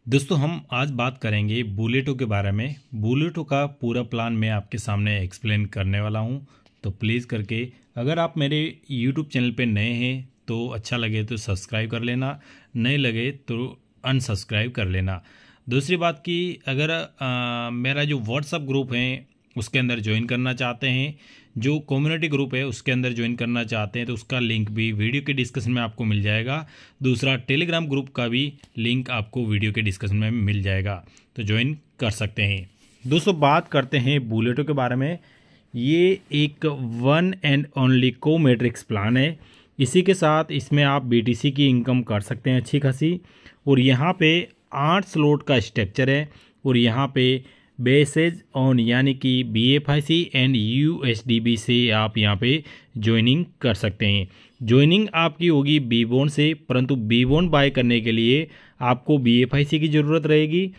दोस्तों हम आज बात करेंगे बुलेटो के बारे में। बुलेटो का पूरा प्लान मैं आपके सामने एक्सप्लेन करने वाला हूं, तो प्लीज़ करके अगर आप मेरे यूट्यूब चैनल पे नए हैं तो अच्छा लगे तो सब्सक्राइब कर लेना, नहीं लगे तो अनसब्सक्राइब कर लेना। दूसरी बात कि अगर मेरा जो व्हाट्सअप ग्रुप है उसके अंदर ज्वाइन करना चाहते हैं, जो कम्युनिटी ग्रुप है उसके अंदर ज्वाइन करना चाहते हैं, तो उसका लिंक भी वीडियो के डिस्कशन में आपको मिल जाएगा। दूसरा टेलीग्राम ग्रुप का भी लिंक आपको वीडियो के डिस्कशन में मिल जाएगा, तो ज्वाइन कर सकते हैं। दोस्तों बात करते हैं बुलेटो के बारे में। ये एक वन एंड ओनली को मैट्रिक्स प्लान है। इसी के साथ इसमें आप बीटीसी की इनकम कर सकते हैं अच्छी खासी। और यहाँ पे 8 स्लॉट का स्ट्रक्चर है और यहाँ पे बेसेज ऑन यानी कि BFIC एंड USDB से आप यहाँ पे ज्वाइनिंग कर सकते हैं। ज्वाइनिंग आपकी होगी बी बॉन्ड से, परंतु बी बॉन्ड बाय करने के लिए आपको BFIC की ज़रूरत रहेगी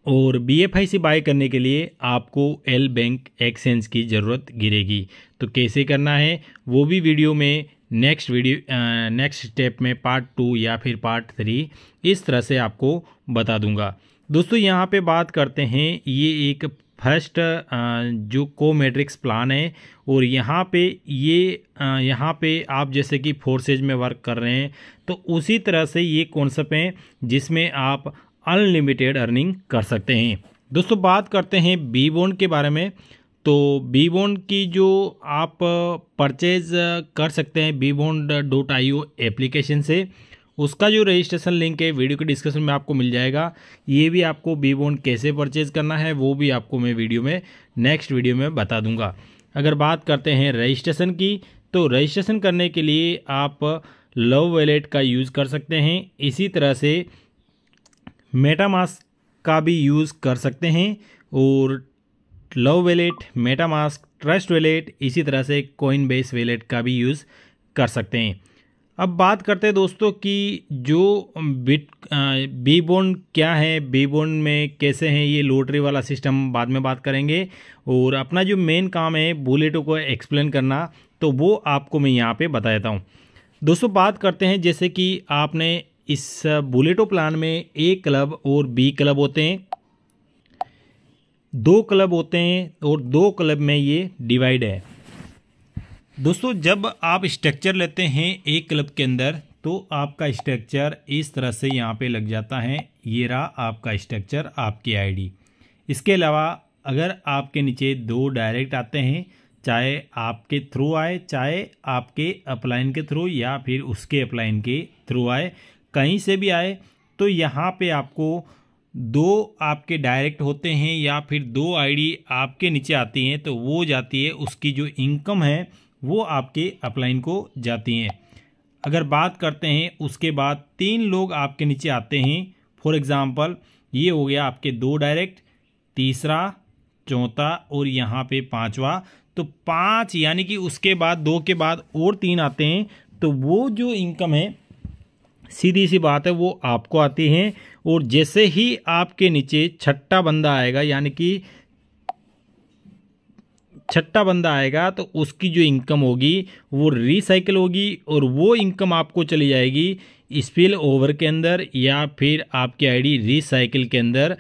और BFIC बाय करने के लिए आपको एल बैंक एक्सचेंज की ज़रूरत गिरेगी। तो कैसे करना है वो भी वीडियो में नेक्स्ट स्टेप में पार्ट 2 या फिर पार्ट 3 इस तरह से आपको बता दूंगा। दोस्तों यहाँ पे बात करते हैं, ये एक फर्स्ट जो को मैट्रिक्स प्लान है और यहाँ पे आप जैसे कि फोर्सेज में वर्क कर रहे हैं तो उसी तरह से ये कॉन्सेप्ट है जिसमें आप अनलिमिटेड अर्निंग कर सकते हैं। दोस्तों बात करते हैं बी बॉन्ड के बारे में। तो बी बॉन्ड की जो आप परचेज कर सकते हैं bond.io एप्लीकेशन से, उसका जो रजिस्ट्रेशन लिंक है वीडियो के डिस्क्रिप्शन में आपको मिल जाएगा। ये भी आपको बी बॉन्ड कैसे परचेज करना है वो भी आपको मैं नेक्स्ट वीडियो में बता दूंगा। अगर बात करते हैं रजिस्ट्रेशन की, तो रजिस्ट्रेशन करने के लिए आप लव वॉलेट का यूज़ कर सकते हैं। इसी तरह से मेटामास्क का भी यूज़ कर सकते हैं और love wallet, MetaMask, trust wallet, इसी तरह से कॉइनबेस वॉलेट का भी यूज़ कर सकते हैं। अब बात करते हैं दोस्तों कि जो बी बॉन्ड क्या है, बी बॉन्ड में कैसे हैं, ये लॉटरी वाला सिस्टम बाद में बात करेंगे। और अपना जो मेन काम है बुलेटो को एक्सप्लेन करना, तो वो आपको मैं यहाँ पे बता देता हूँ। दोस्तों बात करते हैं जैसे कि आपने इस बुलेटो प्लान में ए क्लब और बी क्लब होते हैं, 2 क्लब होते हैं और 2 क्लब में ये डिवाइड है। दोस्तों जब आप स्ट्रक्चर लेते हैं एक क्लब के अंदर तो आपका स्ट्रक्चर इस तरह से यहाँ पे लग जाता है। ये रहा आपका स्ट्रक्चर, आपकी आईडी। इसके अलावा अगर आपके नीचे 2 डायरेक्ट आते हैं, चाहे आपके थ्रू आए, चाहे आपके अपलाइन के थ्रू या फिर उसके अपलाइन के थ्रू आए, कहीं से भी आए, तो यहाँ पे आपको 2 आपके डायरेक्ट होते हैं या फिर 2 आईडी आपके नीचे आती हैं, तो वो जाती है, उसकी जो इनकम है वो आपके अपलाइन को जाती हैं। अगर बात करते हैं उसके बाद 3 लोग आपके नीचे आते हैं, फॉर एग्जांपल ये हो गया आपके 2 डायरेक्ट, तीसरा, चौथा और यहाँ पे 5वां, तो 5 यानी कि उसके बाद 2 के बाद और 3 आते हैं, तो वो जो इनकम है सीधी सी बात है वो आपको आती है। और जैसे ही आपके नीचे छठा बंदा आएगा, यानी कि छठा बंदा आएगा, तो उसकी जो इनकम होगी वो रिसाइकिल होगी और वो इनकम आपको चली जाएगी स्पिल ओवर के अंदर या फिर आपकी आईडी रिसाइकिल के अंदर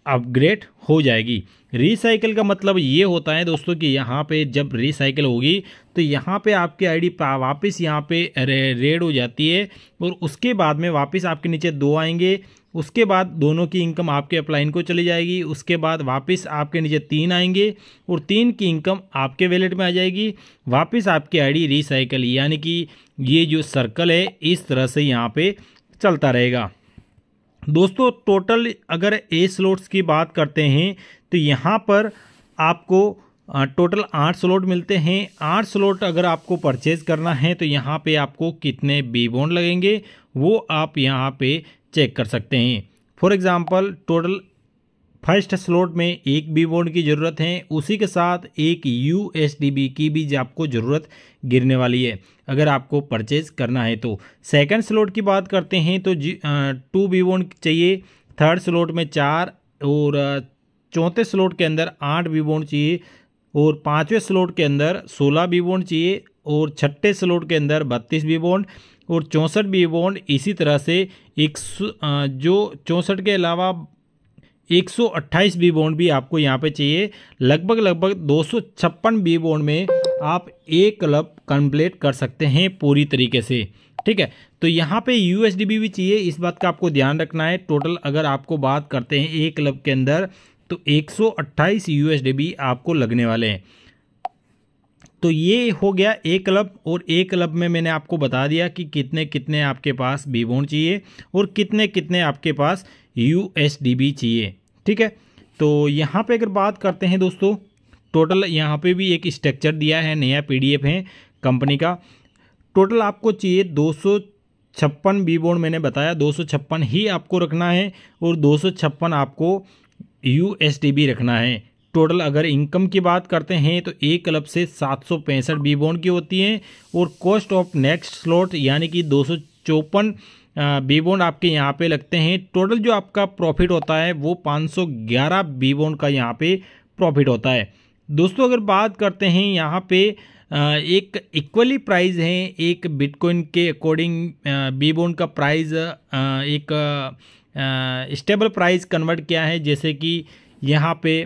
अपग्रेड हो जाएगी। रिसाइकिल का मतलब ये होता है दोस्तों कि यहाँ पे जब रिसाइकिल होगी तो यहाँ पे आपकी आईडी वापस यहाँ पे रेड हो जाती है और उसके बाद में वापस आपके नीचे 2 आएंगे। उसके बाद दोनों की इनकम आपके अपलाइन को चली जाएगी। उसके बाद वापस आपके नीचे 3 आएंगे और 3 की इनकम आपके वैलेट में आ जाएगी। वापस आपकी आईडी रिसाइकिल, यानी कि ये जो सर्कल है इस तरह से यहाँ पे चलता रहेगा। दोस्तों टोटल अगर ए स्लॉट्स की बात करते हैं तो यहाँ पर आपको टोटल 8 स्लॉट मिलते हैं। 8 स्लॉट अगर आपको परचेज करना है तो यहाँ पे आपको कितने बी बॉन्ड लगेंगे वो आप यहाँ पे चेक कर सकते हैं। For example total first slot में 1 बी बॉन्ड की ज़रूरत है, उसी के साथ 1 USDB की भी आपको ज़रूरत गिरने वाली है अगर आपको परचेज करना है। तो सेकंड स्लॉट की बात करते हैं तो 2 बी बॉन्ड चाहिए, थर्ड स्लॉट में 4 और चौथे स्लॉट के अंदर 8 बी बॉन्ड चाहिए और 5वें स्लॉट के अंदर 16 बी बॉन्ड चाहिए और छठे स्लॉट के अंदर 32 बी बॉन्ड। और 64 बी बॉन्ड इसी तरह से जो 64 के अलावा 128 बी बॉन्ड भी आपको यहाँ पे चाहिए। लगभग 256 बी बॉन्ड में आप एक क्लब कंप्लीट कर सकते हैं पूरी तरीके से, ठीक है। तो यहाँ पे यूएसडीबी भी चाहिए, इस बात का आपको ध्यान रखना है। टोटल अगर आपको बात करते हैं एक क्लब के अंदर तो 128 यूएसडीबी आपको लगने वाले हैं। तो ये हो गया एक क्लब, और एक क्लब में मैंने आपको बता दिया कि कितने कितने आपके पास बी बॉन्ड चाहिए और कितने कितने आपके पास यूएसडीबी चाहिए, ठीक है। तो यहाँ पे अगर बात करते हैं दोस्तों, टोटल यहाँ पे भी एक स्ट्रक्चर दिया है, नया पीडीएफ है कंपनी का। टोटल आपको चाहिए 256 बी बॉन्ड, मैंने बताया 256 ही आपको रखना है और 256 आपको यूएसडीबी रखना है। टोटल अगर इनकम की बात करते हैं तो एक क्लब से 765 बी बॉन्ड की होती है, और कॉस्ट ऑफ नेक्स्ट स्लॉट यानी कि 254 बी बॉन्ड आपके यहाँ पे लगते हैं। टोटल जो आपका प्रॉफिट होता है वो 511 बी बॉन्ड का यहाँ पे प्रॉफिट होता है। दोस्तों अगर बात करते हैं यहाँ पे एक इक्वली प्राइस है, एक बिटकॉइन के अकॉर्डिंग बी बॉन्ड का प्राइस एक स्टेबल प्राइस कन्वर्ट किया है। जैसे कि यहाँ पे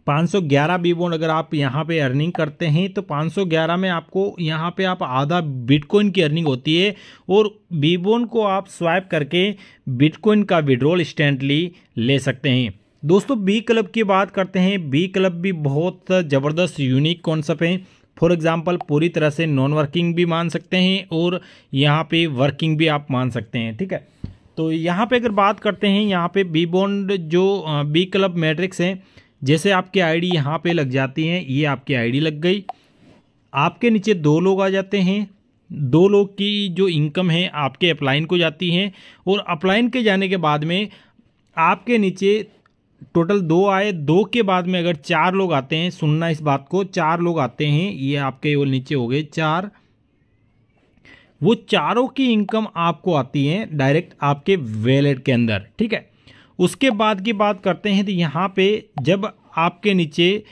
511 बी बॉन्ड अगर आप यहाँ पे अर्निंग करते हैं तो 511 में आपको यहाँ पे आप आधा बिटकॉइन की अर्निंग होती है, और बी बॉन्ड को आप स्वाइप करके बिटकॉइन का विड्रॉल इंस्टेंटली ले सकते हैं। दोस्तों बी क्लब की बात करते हैं, बी क्लब भी बहुत ज़बरदस्त यूनिक कॉन्सेप्ट है। फॉर एग्जांपल पूरी तरह से नॉन वर्किंग भी मान सकते हैं और यहाँ पे वर्किंग भी आप मान सकते हैं, ठीक है। तो यहाँ पे अगर बात करते हैं, यहाँ पे बी बॉन्ड जो बी क्लब मैट्रिक्स है, जैसे आपकी आईडी यहाँ पे लग जाती है, ये आपकी आईडी लग गई, आपके नीचे 2 लोग आ जाते हैं, 2 लोग की जो इनकम है आपके अपलाइन को जाती है, और अपलाइन के जाने के बाद में आपके नीचे टोटल 2 आए, 2 के बाद में अगर 4 लोग आते हैं, सुनना इस बात को, 4 लोग आते हैं, ये आपके वो नीचे हो गए 4, वो चारों की इनकम आपको आती है डायरेक्ट आपके वैलेट के अंदर, ठीक है। उसके बाद की बात करते हैं तो यहाँ पे जब आपके नीचे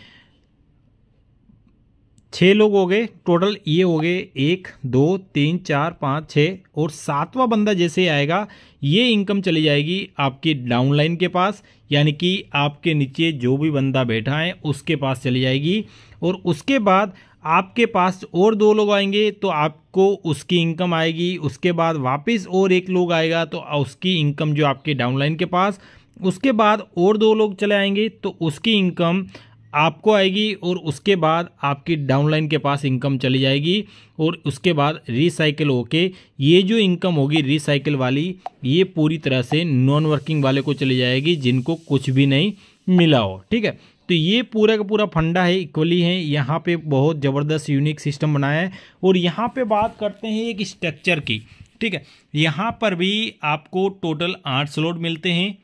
6 लोग हो गए, टोटल ये हो गए 1 2 3 4 5 6, और 7वां बंदा जैसे आएगा ये इनकम चली जाएगी आपकी डाउनलाइन के पास, यानी कि आपके नीचे जो भी बंदा बैठा है उसके पास चली जाएगी, और उसके बाद आपके पास और 2 लोग आएंगे तो आपको उसकी इनकम आएगी। उसके बाद वापस और 1 लोग आएगा तो उसकी इनकम जो आपके डाउनलाइन के पास, उसके बाद और 2 लोग चले आएंगे तो उसकी इनकम आपको आएगी, और उसके बाद आपकी डाउनलाइन के पास इनकम चली जाएगी, और उसके बाद रिसाइकिल होके ये जो इनकम होगी रिसाइकिल वाली, ये पूरी तरह से नॉन वर्किंग वाले को चली जाएगी जिनको कुछ भी नहीं मिला हो, ठीक है। तो ये पूरा का पूरा फंडा है, इक्वली है, यहाँ पे बहुत ज़बरदस्त यूनिक सिस्टम बनाया है। और यहाँ पे बात करते हैं एक स्ट्रक्चर की, ठीक है। यहाँ पर भी आपको टोटल 8 स्लॉट मिलते हैं,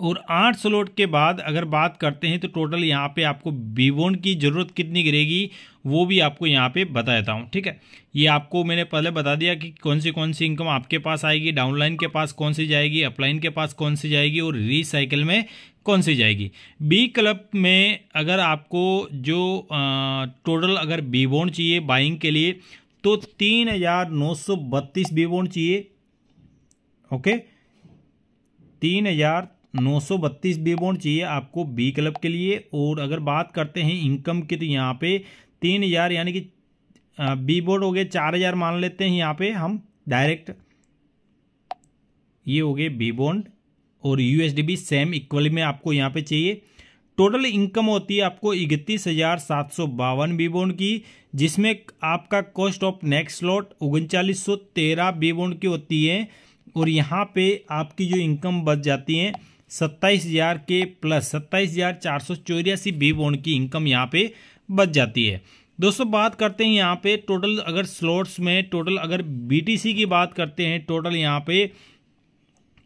और 8 स्लॉट के बाद अगर बात करते हैं तो टोटल यहाँ पे आपको बी बॉन्ड की ज़रूरत कितनी गिरेगी वो भी आपको यहाँ पे बता देता हूँ, ठीक है। ये आपको मैंने पहले बता दिया कि कौन सी इनकम आपके पास आएगी, डाउनलाइन के पास कौन सी जाएगी, अपलाइन के पास कौन सी जाएगी, और रीसाइकिल में कौन सी जाएगी। बी क्लब में अगर आपको जो टोटल अगर बी बॉन्ड चाहिए बाइंग के लिए तो 3932 बी बॉन्ड चाहिए, ओके, 3932 बी बॉन्ड चाहिए आपको बी क्लब के लिए। और अगर बात करते हैं इनकम की तो यहाँ पे 3000 यानी कि बी बॉन्ड हो गए 4000 मान लेते हैं यहाँ पे हम डायरेक्ट, ये हो गए बी बॉन्ड, और यूएसडीबी सेम इक्वली में आपको यहाँ पे चाहिए। टोटल इनकम होती है आपको 31,752 बी बॉन्ड की, जिसमें आपका cost of next slot 3913 B bond की होती है, और यहाँ पे आपकी जो इनकम बच जाती है 27,000 के प्लस 27,484 बी बॉन्ड की इनकम यहाँ पे बच जाती है। दोस्तों बात करते हैं यहाँ पे टोटल अगर स्लॉट्स में, टोटल अगर बीटीसी की बात करते हैं, टोटल यहाँ पे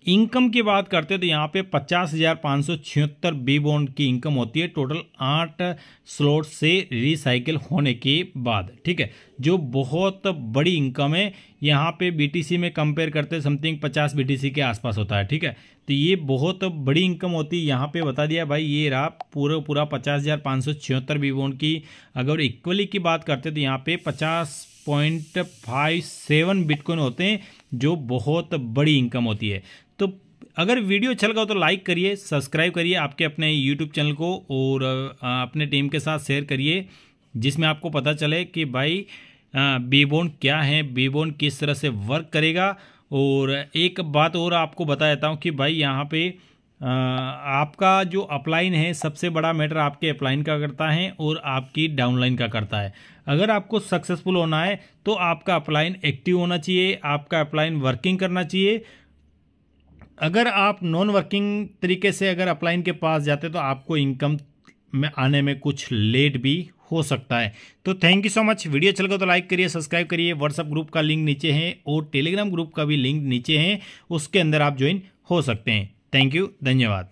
इनकम की बात करते हैं तो यहाँ पे 50,576 बी बॉन्ड की इनकम होती है टोटल 8 स्लॉट से रिसाइकिल होने के बाद। ठीक है, जो बहुत बड़ी इनकम है। यहाँ पे बीटीसी में कंपेयर करते समथिंग 50 बीटीसी के आसपास होता है। ठीक है, तो ये बहुत बड़ी इनकम होती है। यहाँ पे बता दिया भाई, ये रहा पूरा 50,576 बी बॉन्ड की। अगर इक्वली की बात करते तो यहाँ पे 50.57 बिटकॉइन होते हैं, जो बहुत बड़ी इनकम होती है। तो अगर वीडियो अच्छा लगा हो तो लाइक करिए, सब्सक्राइब करिए आपके अपने यूट्यूब चैनल को, और अपने टीम के साथ शेयर करिए, जिसमें आपको पता चले कि भाई बी बॉन्ड क्या है, बी बॉन्ड किस तरह से वर्क करेगा। और एक बात और आपको बता देता हूँ कि भाई यहाँ पे आपका जो अपलाइन है, सबसे बड़ा मैटर आपके अपलाइन का करता है और आपकी डाउनलाइन का करता है। अगर आपको सक्सेसफुल होना है तो आपका अपलाइन एक्टिव होना चाहिए, आपका अपलाइन वर्किंग करना चाहिए। अगर आप नॉन वर्किंग तरीके से अगर अपलाइन के पास जाते तो आपको इनकम में आने में कुछ लेट भी हो सकता है। तो thank you so much. Video अच्छा लगा तो लाइक करिए, सब्सक्राइब करिए। व्हाट्सएप ग्रुप का लिंक नीचे है और टेलीग्राम ग्रुप का भी लिंक नीचे है, उसके अंदर आप ज्वाइन हो सकते हैं। थैंक यू, धन्यवाद।